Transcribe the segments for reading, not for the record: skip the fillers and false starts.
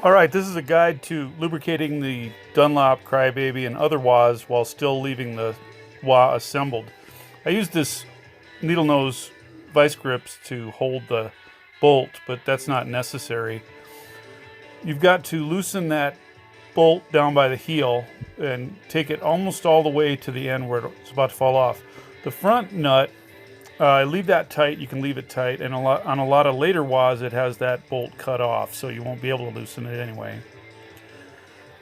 All right, this is a guide to lubricating the Dunlop, Crybaby, and other WAs while still leaving the WA assembled. I use this needle nose vice grips to hold the bolt, but that's not necessary. You've got to loosen that bolt down by the heel and take it almost all the way to the end where it's about to fall off. The front nut, I leave that tight. You can leave it tight, and on a lot of later WAs, it has that bolt cut off, so you won't be able to loosen it anyway.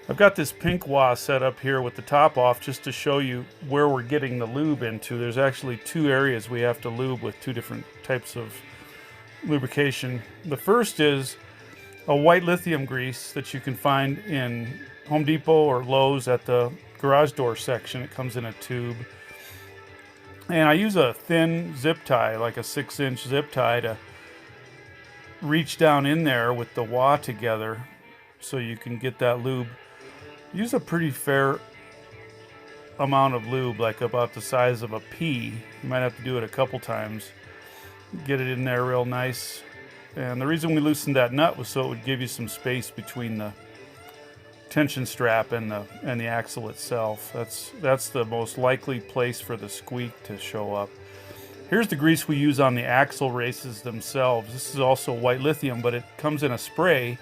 I've got this pink WA set up here with the top off just to show you where we're getting the lube into. There's actually two areas we have to lube with two different types of lubrication. The first is a white lithium grease that you can find in Home Depot or Lowe's at the garage door section. It comes in a tube. And I use a thin zip tie, like a 6-inch zip tie, to reach down in there with the WA together so you can get that lube. Use a pretty fair amount of lube, like about the size of a pea. You might have to do it a couple times. Get it in there real nice. And the reason we loosened that nut was so it would give you some space between the tension strap and the axle itself. That's the most likely place for the squeak to show up. Here's the grease we use on the axle races themselves. This is also white lithium, but it comes in a spray,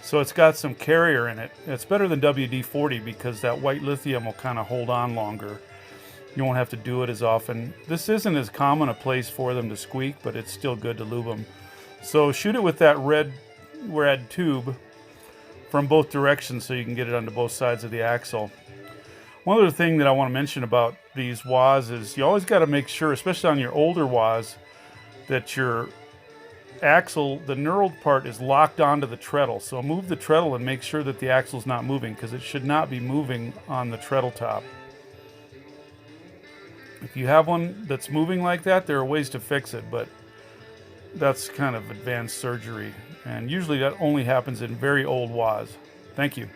so it's got some carrier in it. It's better than WD-40 because that white lithium will kind of hold on longer. You won't have to do it as often. This isn't as common a place for them to squeak, but it's still good to lube them. So shoot it with that red tube from both directions so you can get it onto both sides of the axle. One other thing that I want to mention about these WAs is you always got to make sure, especially on your older WAs, that your axle, the knurled part, is locked onto the treadle. So move the treadle and make sure that the axle's not moving, because it should not be moving on the treadle top. If you have one that's moving like that, there are ways to fix it, but that's kind of advanced surgery. And usually that only happens in very old WAs. Thank you.